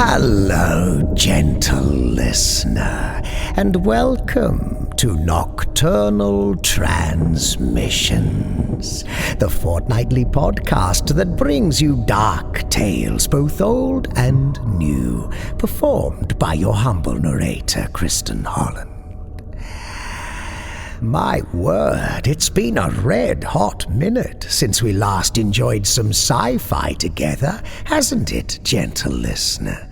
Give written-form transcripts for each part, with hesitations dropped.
Hello, gentle listener, and welcome to Nocturnal Transmissions, the fortnightly podcast that brings you dark tales, both old and new, performed by your humble narrator, Kristin Holland. My word, it's been a red-hot minute since we last enjoyed some sci-fi together, hasn't it, gentle listener?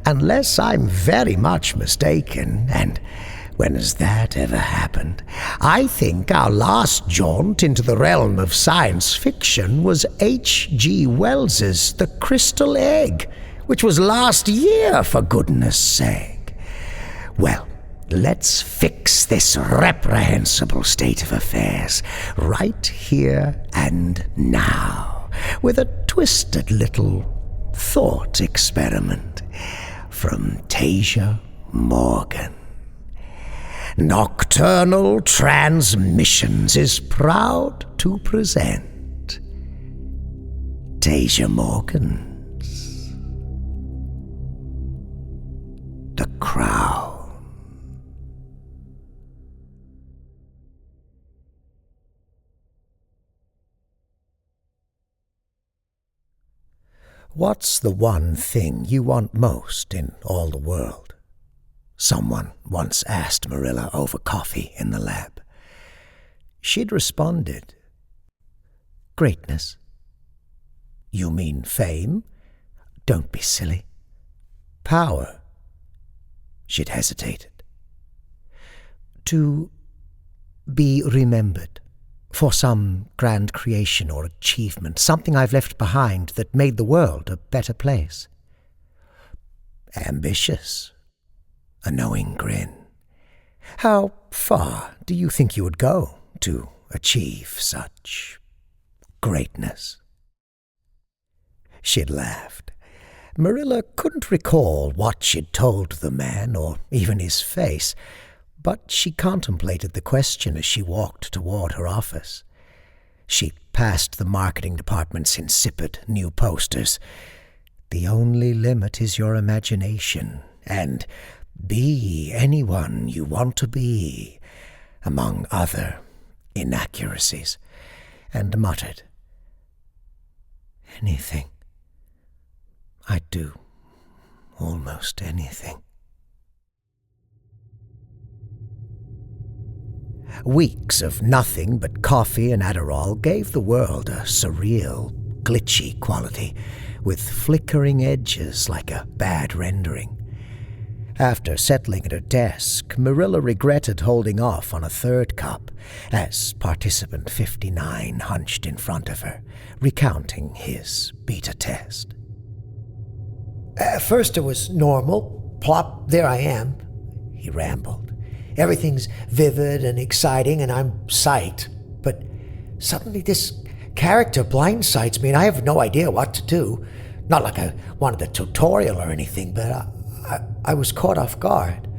Unless I'm very much mistaken, and when has that ever happened? I think our last jaunt into the realm of science fiction was H.G. Wells's The Crystal Egg, which was last year, for goodness sake. Well, let's fix this reprehensible state of affairs right here and now with a twisted little thought experiment from Taija Morgan. Nocturnal Transmissions is proud to present Taija Morgan's The Crown. What's the one thing you want most in all the world? Someone once asked Marilla over coffee in the lab. She'd responded, greatness. You mean fame? Don't be silly. Power. She'd hesitated. To be remembered. For some grand creation or achievement, something I've left behind that made the world a better place. Ambitious. A knowing grin. How far do you think you would go to achieve such greatness? She'd laughed. Marilla couldn't recall what she'd told the man, or even his face, but she contemplated the question as she walked toward her office. She passed the marketing department's insipid new posters. The only limit is your imagination, and be anyone you want to be, among other inaccuracies, and muttered, anything. I'd do almost anything. Weeks of nothing but coffee and Adderall gave the world a surreal, glitchy quality, with flickering edges like a bad rendering. After settling at her desk, Marilla regretted holding off on a third cup, as participant 59 hunched in front of her, recounting his beta test. At first it was normal. Plop, there I am, he rambled. Everything's vivid and exciting, and I'm psyched. But suddenly this character blindsides me, and I have no idea what to do. Not like I wanted a tutorial or anything, but I was caught off guard.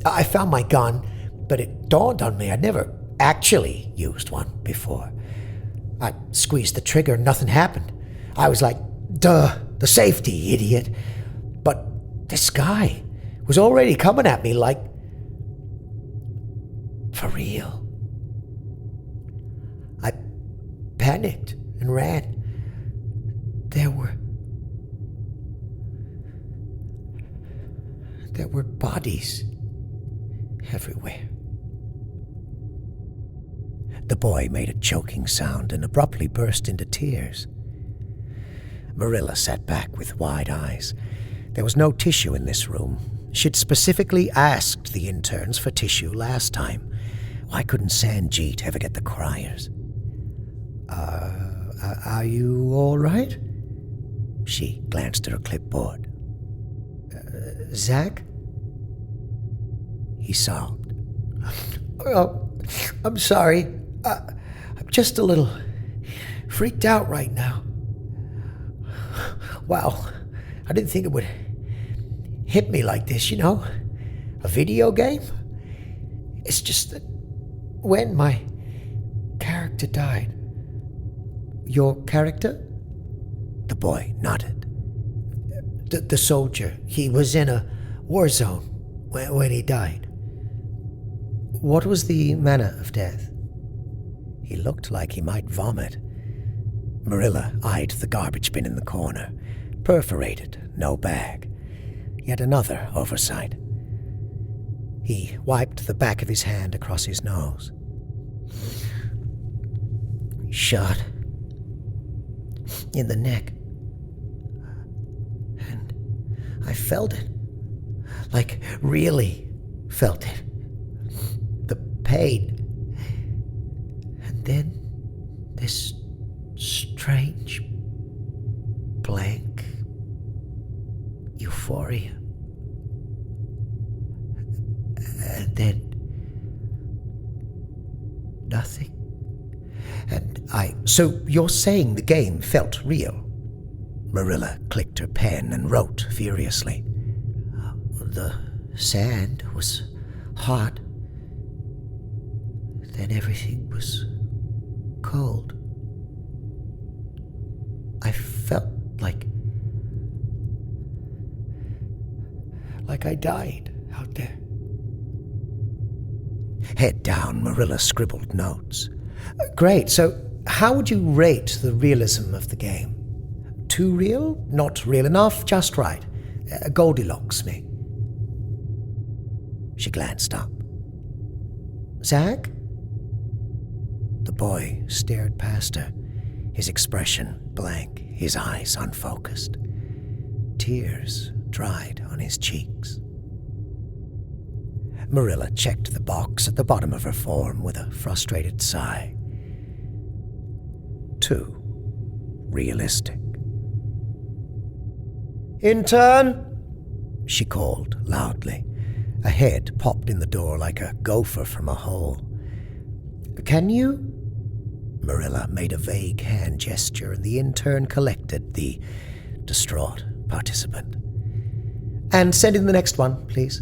I found my gun, but it dawned on me I'd never actually used one before. I squeezed the trigger and nothing happened. I was like, duh, the safety, idiot. But this guy was already coming at me like, for real. I panicked and ran. There were bodies everywhere. The boy made a choking sound and abruptly burst into tears. Marilla sat back with wide eyes. There was no tissue in this room. She'd specifically asked the interns for tissue last time. Why couldn't Sanjeet ever get the criers? Are you all right? She glanced at her clipboard. Zach? He sobbed. Oh, I'm sorry. I'm just a little freaked out right now. Wow, I didn't think it would hit me like this, you know? A video game? It's just that when my character died. Your character? The boy nodded. The soldier, he was in a war zone when he died. What was the manner of death? He looked like he might vomit. Marilla eyed the garbage bin in the corner. Perforated, no bag. Yet another oversight. He wiped the back of his hand across his nose. Shot in the neck. And I felt it. Like, really felt it. The pain. And then this strange, blank euphoria. And then nothing. So you're saying the game felt real? Marilla clicked her pen and wrote furiously. The sand was hot. Then everything was cold. I felt like I died out there. Head down, Marilla scribbled notes. Great, so how would you rate the realism of the game? Too real? Not real enough? Just right? Goldilocks, me. She glanced up. Zach? The boy stared past her, his expression blank, his eyes unfocused. Tears dried on his cheeks. Marilla checked the box at the bottom of her form with a frustrated sigh. Too realistic. Intern, she called loudly. A head popped in the door like a gopher from a hole. Can you? Marilla made a vague hand gesture, and the intern collected the distraught participant. And send in the next one, please.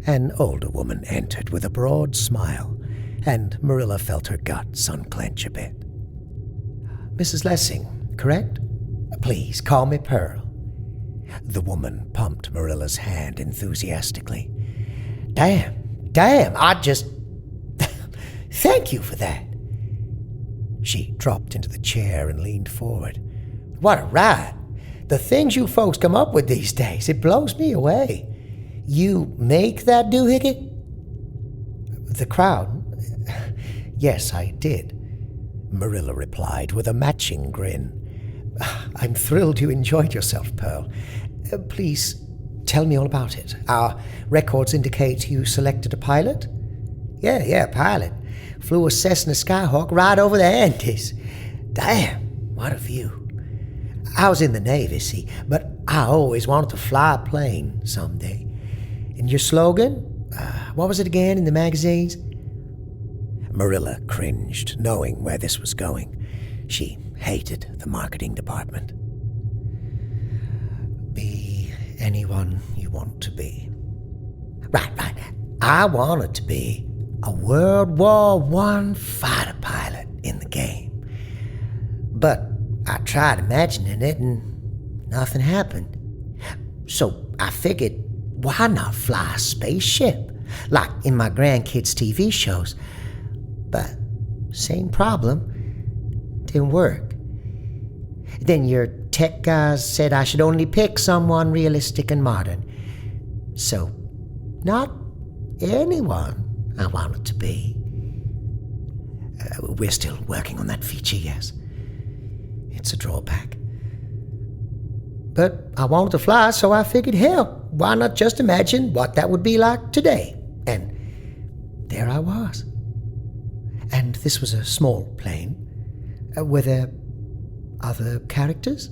An older woman entered with a broad smile, and Marilla felt her guts unclench a bit. Mrs. Lessing, correct? Please, call me Pearl. The woman pumped Marilla's hand enthusiastically. Damn, I just... Thank you for that. She dropped into the chair and leaned forward. What a ride. The things you folks come up with these days, it blows me away. You make that doohickey? The crowd? Yes, I did, Marilla replied with a matching grin. I'm thrilled you enjoyed yourself, Pearl. Please tell me all about it. Our records indicate you selected a pilot? Yeah, pilot. Flew a Cessna Skyhawk right over the Andes. Damn, what a view. I was in the Navy, see, but I always wanted to fly a plane someday. And your slogan? What was it again in the magazines? Marilla cringed, knowing where this was going. She hated the marketing department. Be anyone you want to be. Right. I wanted to be a World War I fighter pilot in the game. But I tried imagining it and nothing happened. So I figured, why not fly a spaceship, like in my grandkids' TV shows? But same problem, didn't work. Then your tech guys said I should only pick someone realistic and modern. So, not anyone I wanted to be. We're still working on that feature, yes. It's a drawback. But I wanted to fly, so I figured, hell, why not just imagine what that would be like today? And there I was. And this was a small plane. Were there other characters?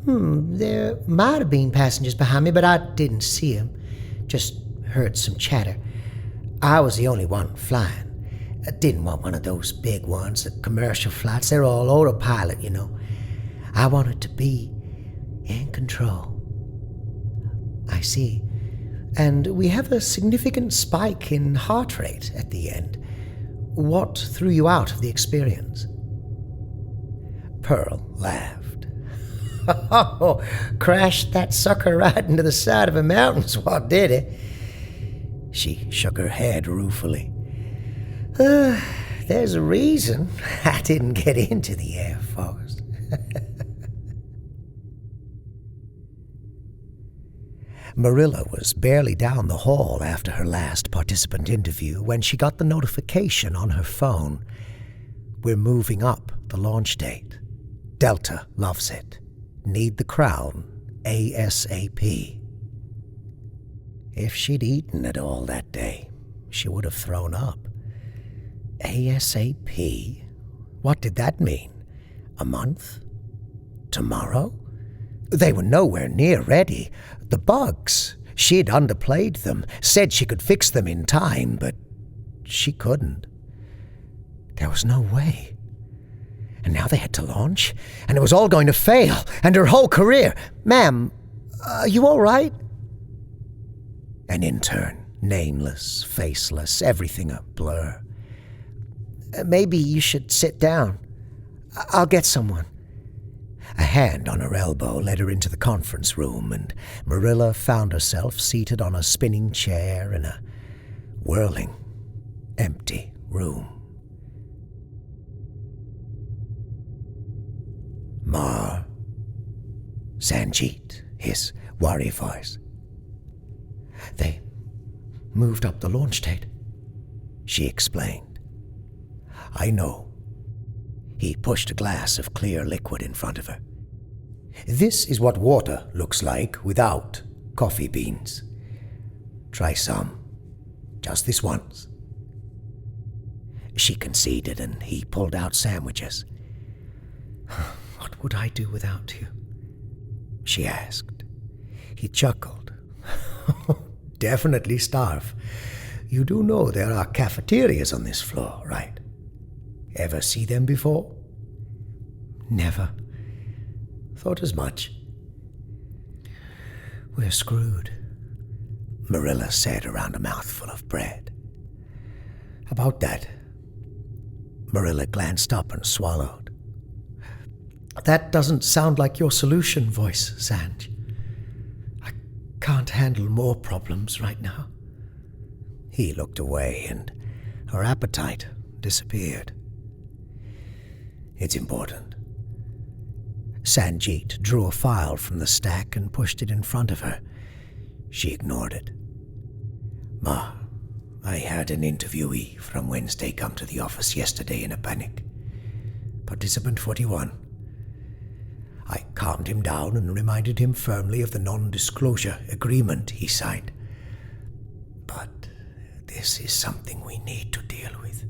There might have been passengers behind me, but I didn't see them. Just heard some chatter. I was the only one flying. I didn't want one of those big ones, the commercial flights. They're all autopilot, you know. I wanted to be in control. I see. And we have a significant spike in heart rate at the end. What threw you out of the experience? Pearl laughed. Oh, crashed that sucker right into the side of a mountain's what did it. She shook her head ruefully. There's a reason I didn't get into the Air Force. Marilla was barely down the hall after her last participant interview when she got the notification on her phone. We're moving up the launch date. Delta loves it. Need the crown ASAP. If she'd eaten at all that day, she would have thrown up. ASAP? What did that mean? A month? Tomorrow? They were nowhere near ready. The bugs. She'd underplayed them, said she could fix them in time, but she couldn't. There was no way. And now they had to launch, and it was all going to fail, and her whole career. Ma'am, are you all right? An intern, nameless, faceless, everything a blur. Maybe you should sit down. I'll get someone. A hand on her elbow led her into the conference room, and Marilla found herself seated on a spinning chair in a whirling, empty room. Mar. Sanjeet, his worry voice. They moved up the launch date, she explained. I know. He pushed a glass of clear liquid in front of her. This is what water looks like without coffee beans. Try some. Just this once. She conceded, and he pulled out sandwiches. What would I do without you? She asked. He chuckled. Definitely starve. You do know there are cafeterias on this floor, right? Ever see them before? Never. Thought as much. We're screwed, Marilla said around a mouthful of bread. About that. Marilla glanced up and swallowed. That doesn't sound like your solution, voice, Sanj. I can't handle more problems right now. He looked away, and her appetite disappeared. It's important. Sanjeet drew a file from the stack and pushed it in front of her. She ignored it. Ma, I had an interviewee from Wednesday come to the office yesterday in a panic. Participant 41. I calmed him down and reminded him firmly of the non-disclosure agreement he signed. But this is something we need to deal with.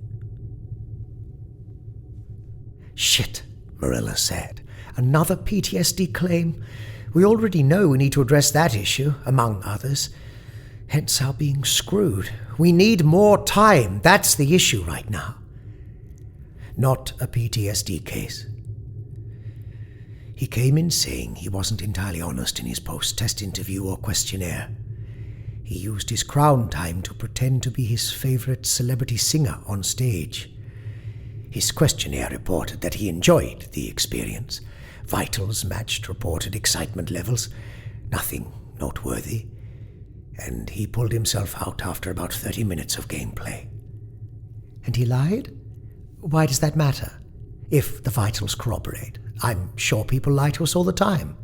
Shit, Marilla said. Another PTSD claim? We already know we need to address that issue, among others. Hence our being screwed. We need more time. That's the issue right now. Not a PTSD case. He came in saying he wasn't entirely honest in his post-test interview or questionnaire. He used his crown time to pretend to be his favorite celebrity singer on stage. His questionnaire reported that he enjoyed the experience. Vitals matched reported excitement levels. Nothing noteworthy. And he pulled himself out after about 30 minutes of gameplay. And he lied? Why does that matter? If the vitals corroborate. I'm sure people lie to us all the time.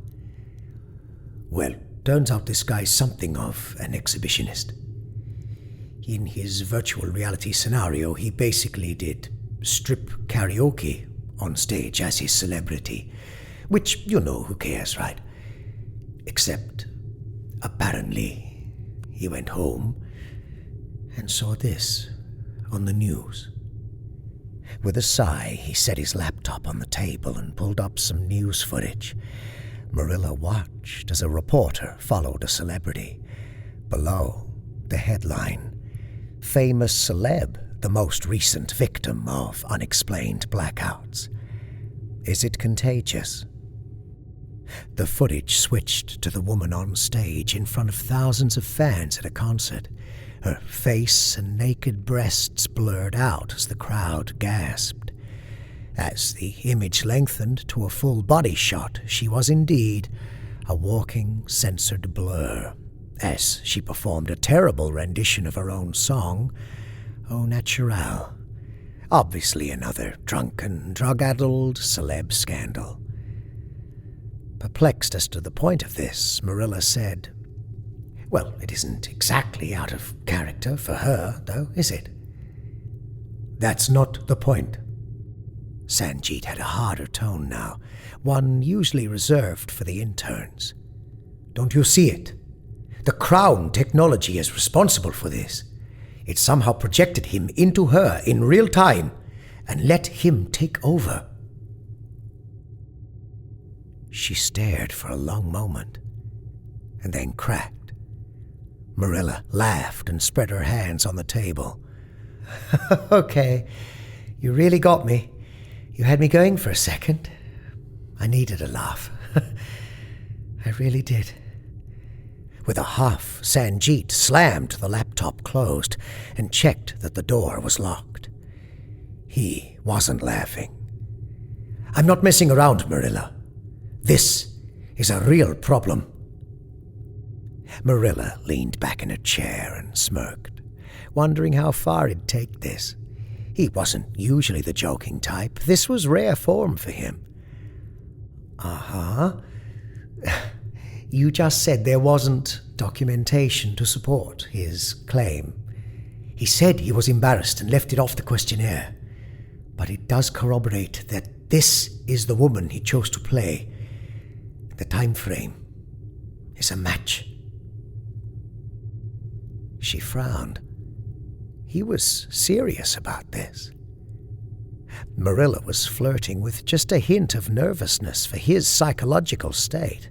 Well, turns out this guy's something of an exhibitionist. In his virtual reality scenario, he basically did strip karaoke on stage as his celebrity. Which, you know, who cares, right? Except, apparently, he went home and saw this on the news. With a sigh, he set his laptop on the table and pulled up some news footage. Marilla watched as a reporter followed a celebrity. Below, the headline, "Famous celeb, the most recent victim of unexplained blackouts. Is it contagious?" The footage switched to the woman on stage in front of thousands of fans at a concert. Her face and naked breasts blurred out as the crowd gasped. As the image lengthened to a full body shot, she was indeed a walking, censored blur, as she performed a terrible rendition of her own song, Au Naturel. Obviously another drunken, drug-addled celeb scandal. Perplexed as to the point of this, Marilla said, "Well, it isn't exactly out of character for her, though, is it?" "That's not the point." Sanjeet had a harder tone now, one usually reserved for the interns. "Don't you see it? The Crown technology is responsible for this. It somehow projected him into her in real time and let him take over." She stared for a long moment, and then cracked. Marilla laughed and spread her hands on the table. "Okay, you really got me. You had me going for a second. I needed a laugh. I really did." With a huff, Sanjeet slammed the laptop closed and checked that the door was locked. He wasn't laughing. "I'm not messing around, Marilla. This is a real problem." Marilla leaned back in her chair and smirked, wondering how far he'd take this. He wasn't usually the joking type. This was rare form for him. "Uh-huh. You just said there wasn't documentation to support his claim. He said he was embarrassed and left it off the questionnaire. But it does corroborate that this is the woman he chose to play. The time frame is a match." She frowned. He was serious about this. Marilla was flirting with just a hint of nervousness for his psychological state.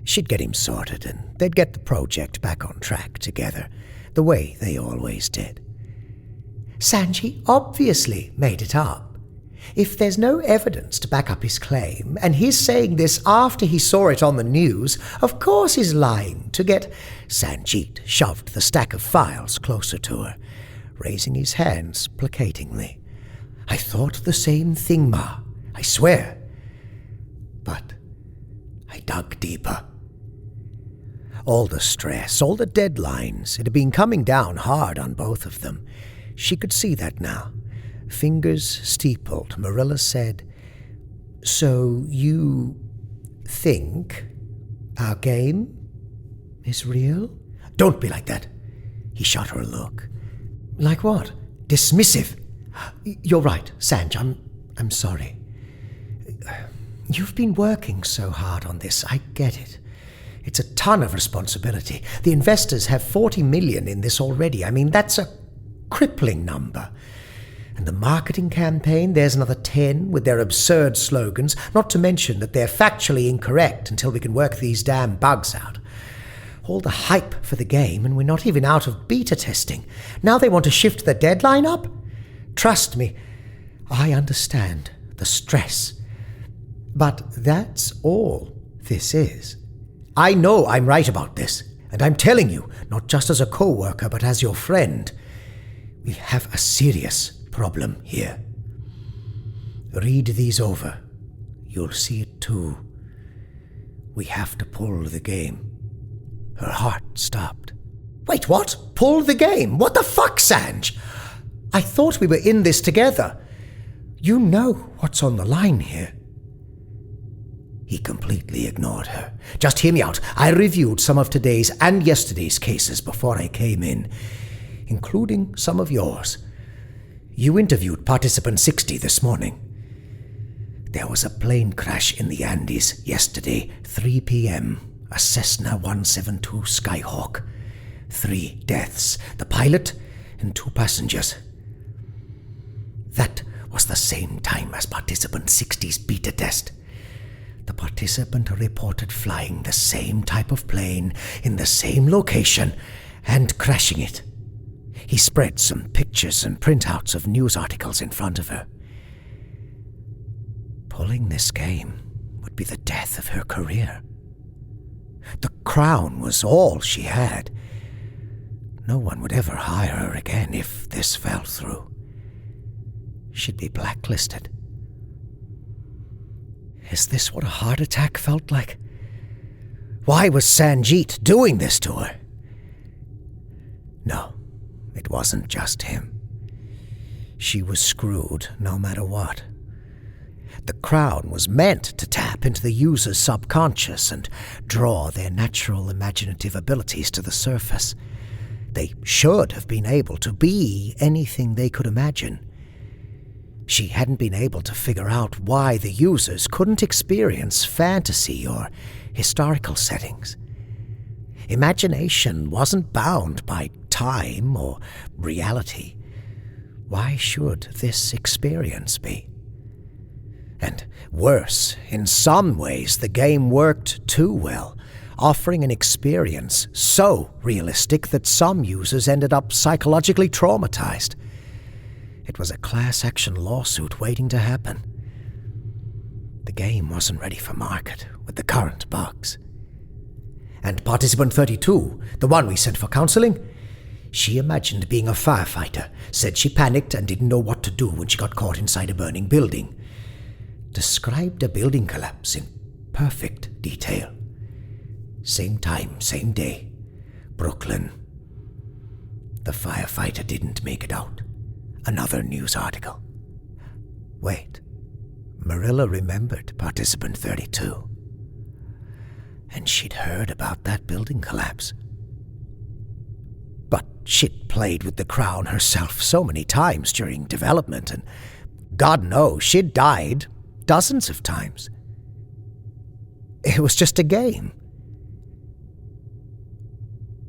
She'd get him sorted, and they'd get the project back on track together, the way they always did. "Sanji obviously made it up. If there's no evidence to back up his claim, and he's saying this after he saw it on the news, of course he's lying to get—" Sanjeet shoved the stack of files closer to her, raising his hands placatingly. "I thought the same thing, Ma, I swear. But I dug deeper. All the stress, all the deadlines, it had been coming down hard on both of them. She could see that now. Fingers steepled, Marilla said, "So you think our game is real?" "Don't be like that." He shot her a look. "Like what?" "Dismissive." "You're right, Sanj. I'm sorry. You've been working so hard on this. I get it. It's a ton of responsibility. The investors have 40 million in this already. I mean, that's a crippling number. And the marketing campaign, there's another 10 with their absurd slogans, not to mention that they're factually incorrect until we can work these damn bugs out. All the hype for the game, and we're not even out of beta testing. Now they want to shift the deadline up? Trust me, I understand the stress. But that's all this is. I know I'm right about this, and I'm telling you, not just as a co-worker, but as your friend. We have a serious problem here. Read these over. You'll see it too. We have to pull the game. Her heart stopped. Wait, what? Pull the game? What the fuck, Sanj? I thought we were in this together. You know what's on the line here. He completely ignored her. Just hear me out. I reviewed some of today's and yesterday's cases before I came in, including some of yours. You interviewed participant 60 this morning. There was a plane crash in the Andes yesterday, 3 p.m., a Cessna 172 Skyhawk. 3 deaths, the pilot and 2 passengers. That was the same time as participant 60's beta test. The participant reported flying the same type of plane in the same location and crashing it. He spread some pictures and printouts of news articles in front of her. Pulling this game would be the death of her career. The crown was all she had. No one would ever hire her again if this fell through. She'd be blacklisted, Is this what a heart attack felt like? Why was Sanjeet doing this to her? No, it wasn't just him. She was screwed no matter what. The Crown was meant to tap into the user's subconscious and draw their natural imaginative abilities to the surface. They should have been able to be anything they could imagine. She hadn't been able to figure out why the users couldn't experience fantasy or historical settings. Imagination wasn't bound by time or reality. Why should this experience be? And worse, in some ways the game worked too well, offering an experience so realistic that some users ended up psychologically traumatized. It was a class action lawsuit waiting to happen. The game wasn't ready for market with the current bugs. And participant 32, the one we sent for counseling, she imagined being a firefighter, said she panicked and didn't know what to do when she got caught inside a burning building. Described a building collapse in perfect detail. Same time, same day. Brooklyn. The firefighter didn't make it out. Another news article. Wait. Marilla remembered participant 32. And she'd heard about that building collapse. But she'd played with the Crown herself so many times during development, and God knows she'd died dozens of times. It was just a game.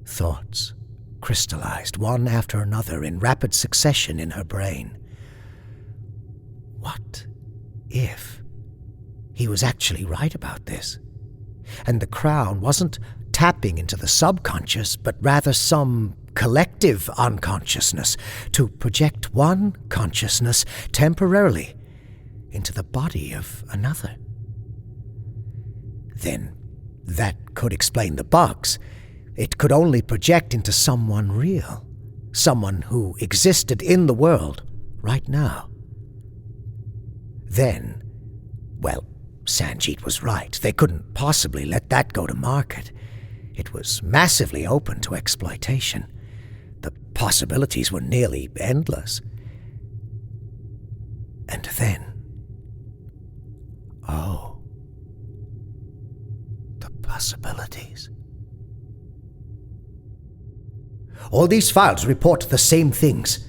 Thoughts crystallized one after another in rapid succession in her brain. What if he was actually right about this, and the Crown wasn't tapping into the subconscious, but rather some collective unconsciousness to project one consciousness temporarily into the body of another? Then that could explain the bugs. It could only project into someone real, someone who existed in the world right now. Then, well, Sanjeet was right. They couldn't possibly let that go to market. It was massively open to exploitation. The possibilities were nearly endless. And then, oh, the possibilities. All these files report the same things,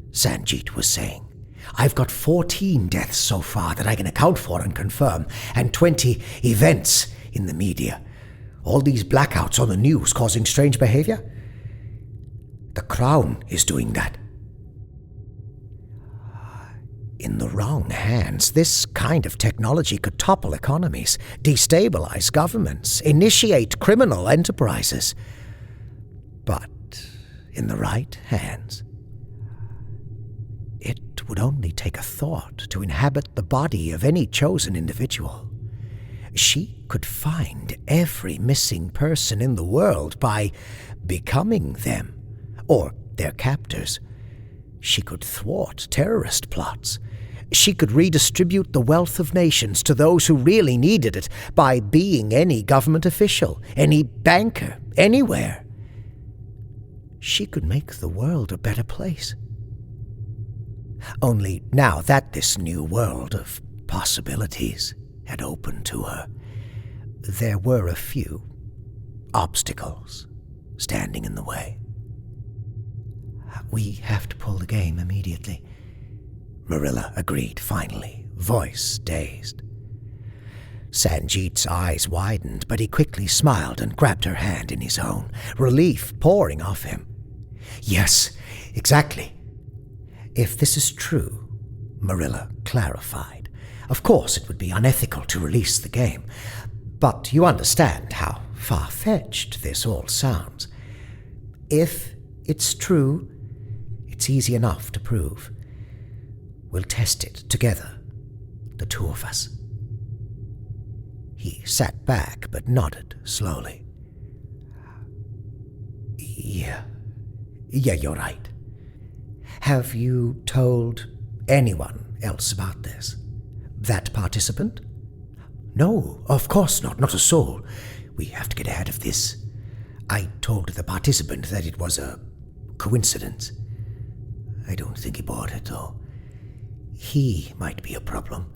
Sanjeet was saying. I've got 14 deaths so far that I can account for and confirm, and 20 events in the media. All these blackouts on the news causing strange behavior? The Crown is doing that. In the wrong hands, this kind of technology could topple economies, destabilize governments, initiate criminal enterprises. But in the right hands, it would only take a thought to inhabit the body of any chosen individual. She could find every missing person in the world by becoming them, or their captors. She could thwart terrorist plots. She could redistribute the wealth of nations to those who really needed it by being any government official, any banker, anywhere. She could make the world a better place. Only now that this new world of possibilities had opened to her, there were a few obstacles standing in the way. We have to pull the game immediately, Marilla agreed finally, voice dazed. Sanjeet's eyes widened, but he quickly smiled and grabbed her hand in his own, relief pouring off him. Yes, exactly. If this is true, Marilla clarified, of course it would be unethical to release the game, but you understand how far-fetched this all sounds. If it's true, it's easy enough to prove. We'll test it together, the two of us. He sat back but nodded slowly. Yeah, you're right. Have you told anyone else about this? That participant? No, of course not. Not a soul. We have to get ahead of this. I told the participant that it was a coincidence. I don't think he bought it, though. He might be a problem.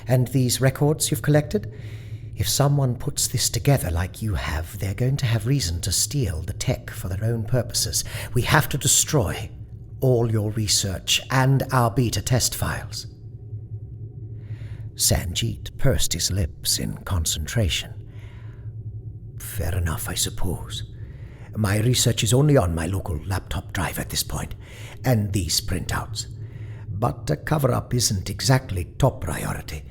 And these records you've collected? If someone puts this together like you have, they're going to have reason to steal the tech for their own purposes. We have to destroy all your research and our beta test files. Sanjeet pursed his lips in concentration. Fair enough, I suppose. My research is only on my local laptop drive at this point, and these printouts. But a cover-up isn't exactly top priority.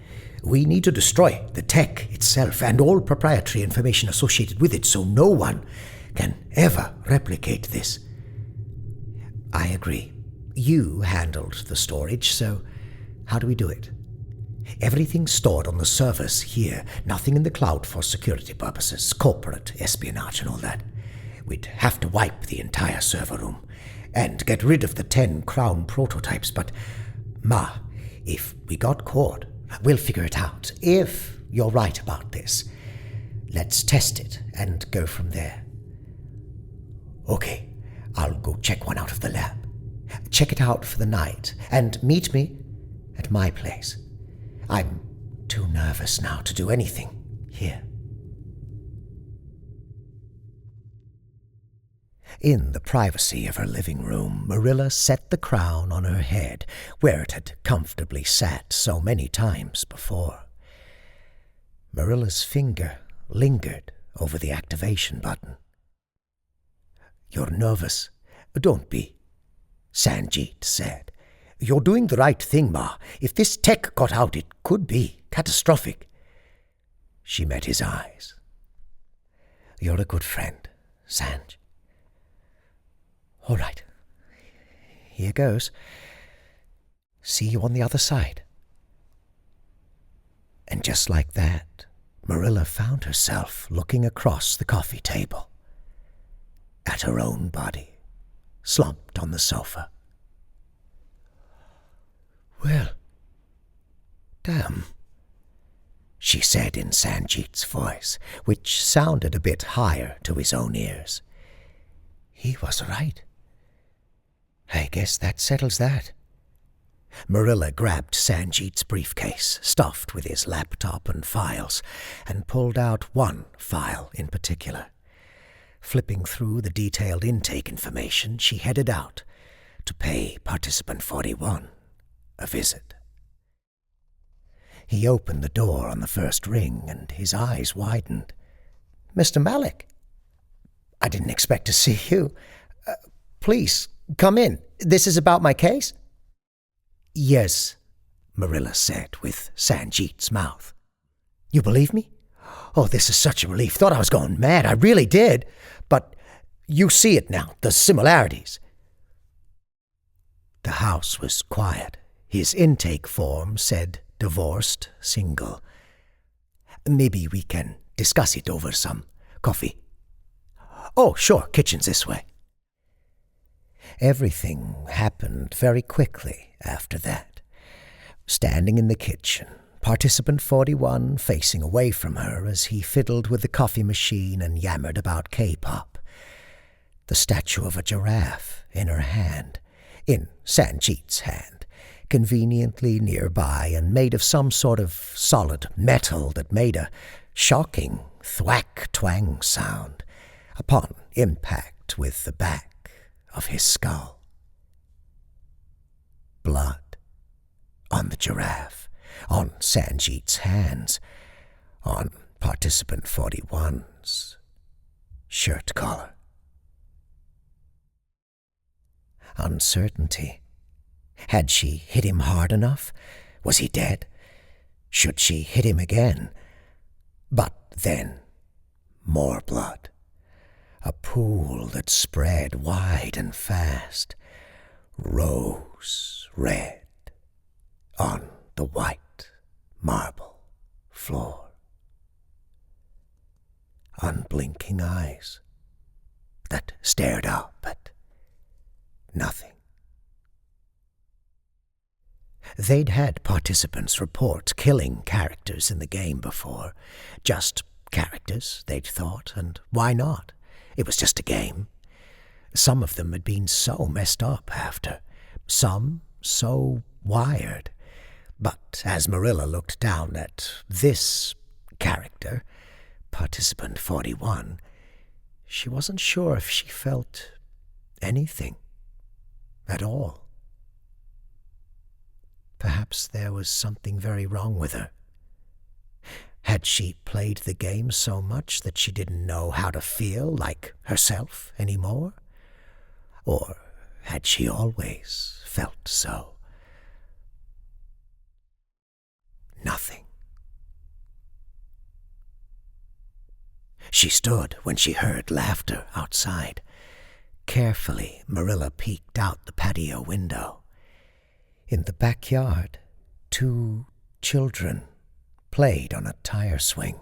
We need to destroy the tech itself and all proprietary information associated with it so no one can ever replicate this. I agree. You handled the storage, so how do we do it? Everything's stored on the servers here, nothing in the cloud for security purposes, corporate espionage and all that. We'd have to wipe the entire server room and get rid of the 10 Crown prototypes, but Ma, if we got caught, we'll figure it out. If you're right about this, let's test it and go from there. Okay, I'll go check one out of the lab. Check it out for the night and meet me at my place. I'm too nervous now to do anything here. In the privacy of her living room, Marilla set the crown on her head, where it had comfortably sat so many times before. Marilla's finger lingered over the activation button. You're nervous. Don't be, Sanjeet said. You're doing the right thing, Ma. If this tech got out, it could be catastrophic. She met his eyes. You're a good friend, Sanj. All right. Here goes. See you on the other side. And just like that, Marilla found herself looking across the coffee table at her own body, slumped on the sofa. Well, damn, she said in Sanjeet's voice, which sounded a bit higher to his own ears. He was right. I guess that settles that. Marilla grabbed Sanjeet's briefcase, stuffed with his laptop and files, and pulled out one file in particular. Flipping through the detailed intake information, she headed out to pay Participant 41 a visit. He opened the door on the first ring, and his eyes widened. Mr. Malik, I didn't expect to see you. Please, come in. This is about my case? Yes, Marilla said with Sanjeet's mouth. You believe me? Oh, this is such a relief. Thought I was going mad. I really did. But you see it now, the similarities. The house was quiet. His intake form said divorced, single. Maybe we can discuss it over some coffee. Oh, sure, kitchen's this way. Everything happened very quickly after that. Standing in the kitchen, Participant 41 facing away from her as he fiddled with the coffee machine and yammered about K-pop. The statue of a giraffe in her hand, in Sanjeet's hand, conveniently nearby and made of some sort of solid metal that made a shocking thwack-twang sound upon impact with the back of his skull. Blood on the giraffe, on Sanjeet's hands, on Participant 41's shirt collar. Uncertainty. Had she hit him hard enough? Was he dead? Should she hit him again? But then, more blood. A pool that spread wide and fast, rose red, on the white marble floor. Unblinking eyes that stared up at nothing. They'd had participants report killing characters in the game before. Just characters, they'd thought, and why not? It was just a game. Some of them had been so messed up after, some so wired. But as Marilla looked down at this character, Participant 41, she wasn't sure if she felt anything at all. Perhaps there was something very wrong with her. Had she played the game so much that she didn't know how to feel like herself anymore? Or had she always felt so? Nothing. She stood when she heard laughter outside. Carefully, Marilla peeked out the patio window. In the backyard, 2 children played on a tire swing.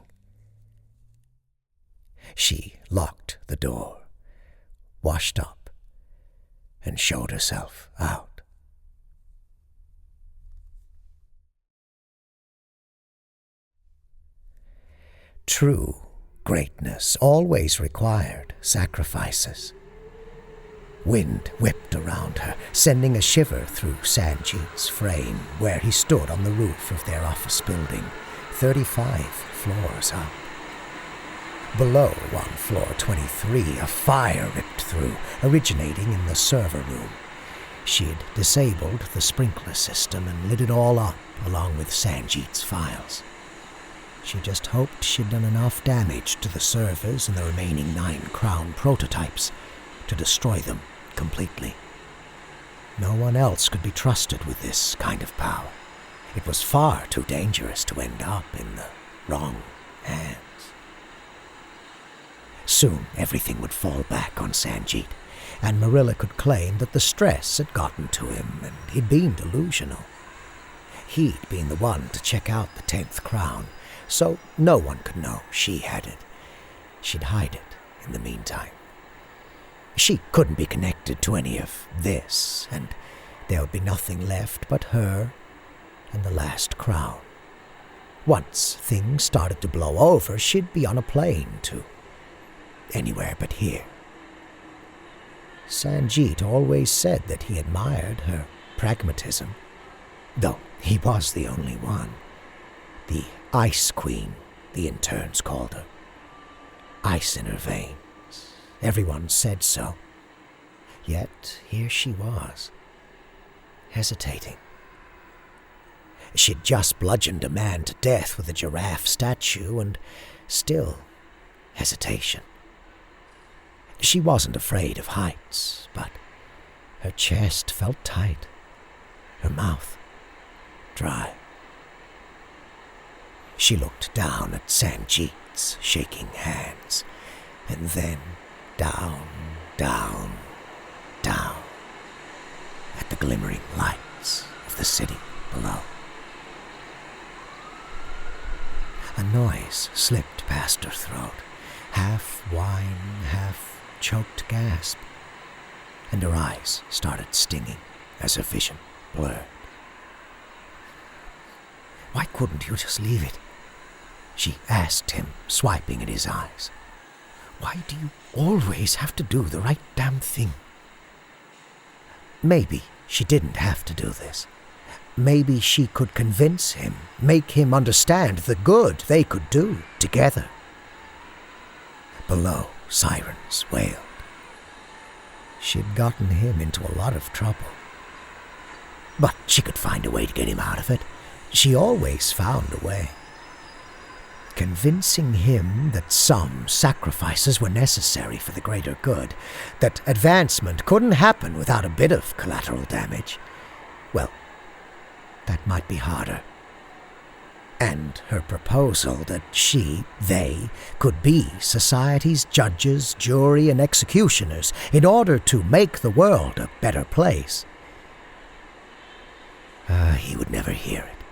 She locked the door, washed up, and showed herself out. True greatness always required sacrifices. Wind whipped around her, sending a shiver through Sanjeet's frame where he stood on the roof of their office building, 35 floors up. Below, on floor 23, a fire ripped through, originating in the server room. She'd disabled the sprinkler system and lit it all up, along with Sanjeet's files. She just hoped she'd done enough damage to the servers and the remaining 9 Crown prototypes to destroy them completely. No one else could be trusted with this kind of power. It was far too dangerous to end up in the wrong hands. Soon everything would fall back on Sanjeet, and Marilla could claim that the stress had gotten to him and he'd been delusional. He'd been the one to check out the 10th Crown, so no one could know she had it. She'd hide it in the meantime. She couldn't be connected to any of this, and there would be nothing left but her and the last crown. Once things started to blow over, she'd be on a plane to anywhere but here. Sanjeet always said that he admired her pragmatism, though he was the only one. The Ice Queen, the interns called her. Ice in her veins. Everyone said so. Yet here she was, hesitating. She'd just bludgeoned a man to death with a giraffe statue, and still hesitation. She wasn't afraid of heights, but her chest felt tight, her mouth dry. She looked down at Sanjeet's shaking hands, and then down, down, down at the glimmering lights of the city below. A noise slipped past her throat, half whine, half choked gasp, and her eyes started stinging as her vision blurred. "Why couldn't you just leave it?" she asked him, swiping at his eyes. "Why do you always have to do the right damn thing?" Maybe she didn't have to do this. Maybe she could convince him, make him understand the good they could do together. Below, sirens wailed. She'd gotten him into a lot of trouble. But she could find a way to get him out of it. She always found a way. Convincing him that some sacrifices were necessary for the greater good, that advancement couldn't happen without a bit of collateral damage, well, that might be harder. And her proposal that they could be society's judges, jury, and executioners in order to make the world a better place. He would never hear it.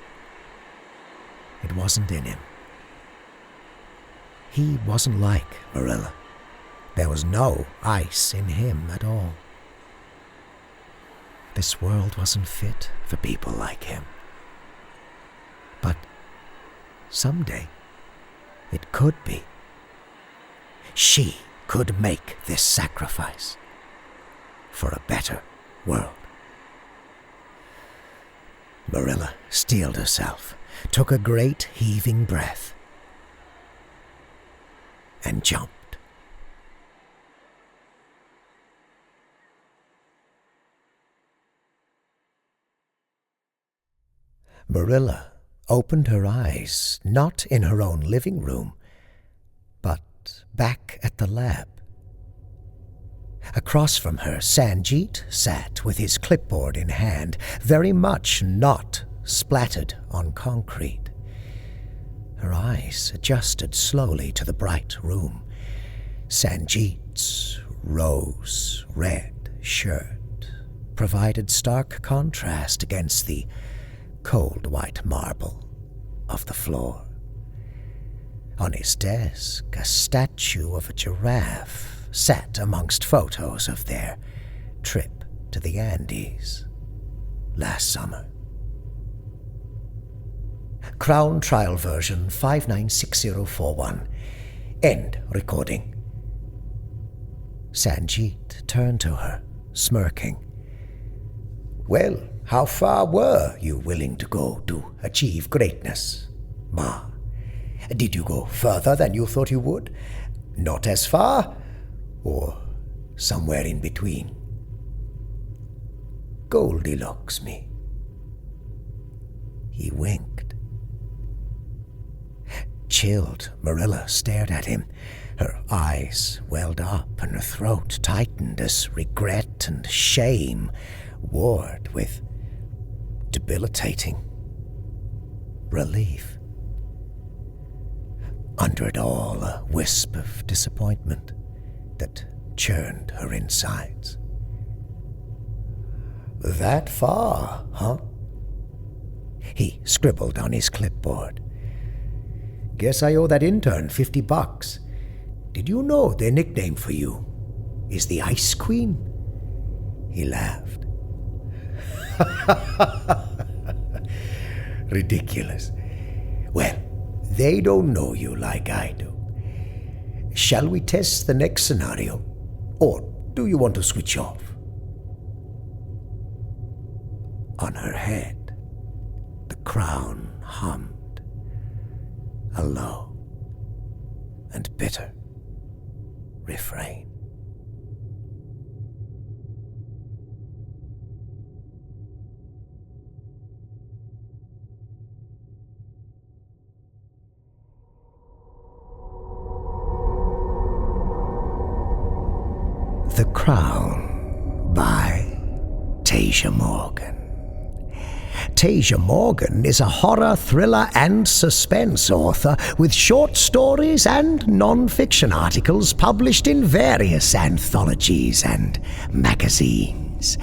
It wasn't in him. He wasn't like Marilla. There was no ice in him at all. This world wasn't fit for people like him. someday, it could be. She could make this sacrifice for a better world. Marilla steeled herself, took a great heaving breath, and jumped. Marilla opened her eyes not in her own living room, but back at the lab. Across from her, Sanjeet sat with his clipboard in hand, very much not splattered on concrete. Her eyes adjusted slowly to the bright room. Sanjeet's rose-red shirt provided stark contrast against the cold white marble of the floor. On his desk, a statue of a giraffe sat amongst photos of their trip to the Andes last summer. Crown Trial Version 596041. End recording. Sanjeet turned to her, smirking. Well, how far were you willing to go to achieve greatness, Ma? Did you go further than you thought you would? Not as far? Or somewhere in between? Goldilocks me. He winked. Chilled, Marilla stared at him. Her eyes welled up and her throat tightened as regret and shame warred with debilitating relief. Under it all, a wisp of disappointment that churned her insides. That far, huh? He scribbled on his clipboard. Guess I owe that intern $50. Did you know their nickname for you is the Ice Queen? He laughed. Ridiculous. Well, they don't know you like I do. Shall we test the next scenario? Or do you want to switch off? On her head, the crown hummed, a low and bitter refrain. The Crown by Taija Morgan. Taija Morgan is a horror, thriller, and suspense author with short stories and non-fiction articles published in various anthologies and magazines.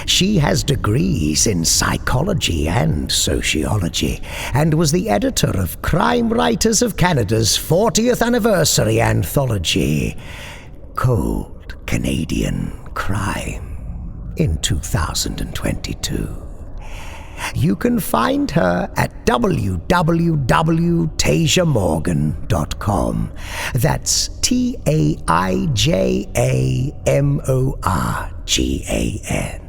She has degrees in psychology and sociology, and was the editor of Crime Writers of Canada's 40th anniversary anthology, Cold Canadian Crime, in 2022. You can find her at www.taijamorgan.com. That's TAIJAMORGAN.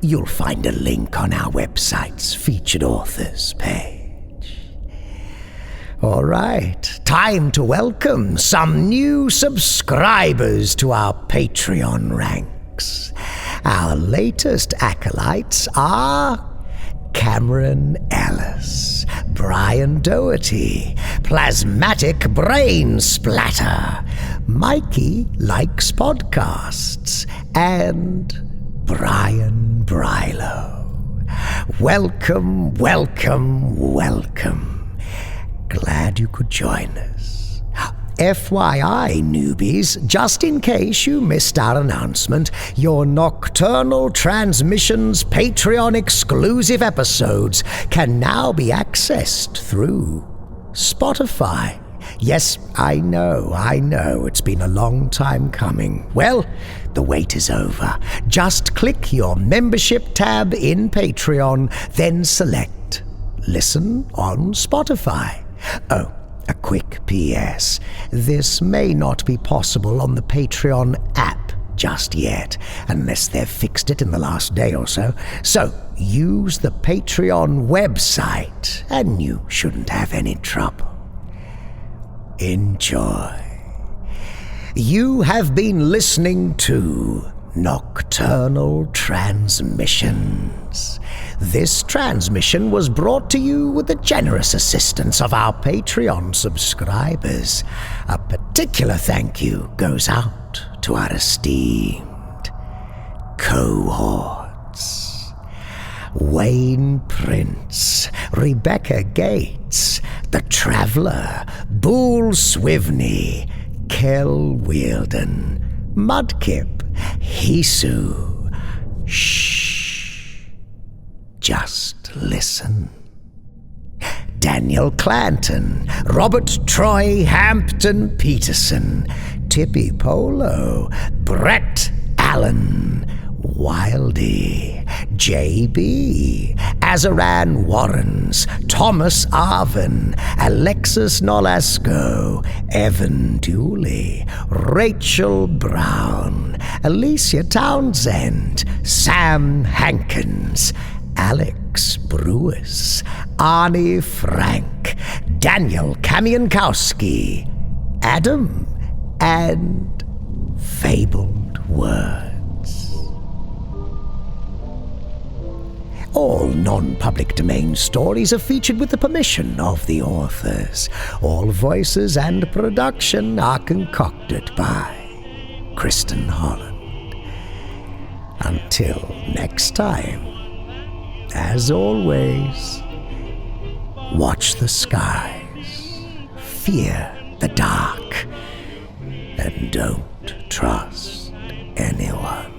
You'll find a link on our website's featured authors page. All right, time to welcome some new subscribers to our Patreon ranks. Our latest acolytes are Cameron Ellis, Brian Doherty, Plasmatic Brain Splatter, Mikey Likes Podcasts, and Brian Brylo. Welcome, welcome, welcome. Glad you could join us. FYI, newbies, just in case you missed our announcement, your Nocturnal Transmissions Patreon exclusive episodes can now be accessed through Spotify. Yes, I know, it's been a long time coming. Well, the wait is over. Just click your membership tab in Patreon, then select Listen on Spotify. Oh, a quick PS. This may not be possible on the Patreon app just yet, unless they've fixed it in the last day or so. So, use the Patreon website, and you shouldn't have any trouble. Enjoy. You have been listening to Nocturnal Transmissions. This transmission was brought to you with the generous assistance of our Patreon subscribers. A particular thank you goes out to our esteemed cohorts: Wayne Prince, Rebecca Gates, The Traveller, Boole Swivney, Kel Wielden, Mudkip, Hisu. Shh. Just listen. Daniel Clanton, Robert Troy Hampton Peterson, Tippy Polo, Brett Allen, Wildy, J.B., Azaran Warrens, Thomas Arvin, Alexis Nolasco, Evan Dooley, Rachel Brown, Alicia Townsend, Sam Hankins, Alex Brewis, Arnie Frank, Daniel Kamiankowski, Adam, and Fabled Words. All non-public domain stories are featured with the permission of the authors. All voices and production are concocted by Kristin Holland. Until next time, as always, watch the skies, fear the dark, and don't trust anyone.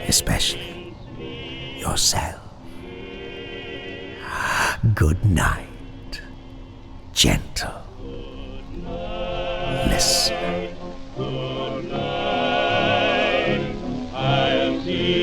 Especially yourself. Good night, gentle listener. Good night, I'll see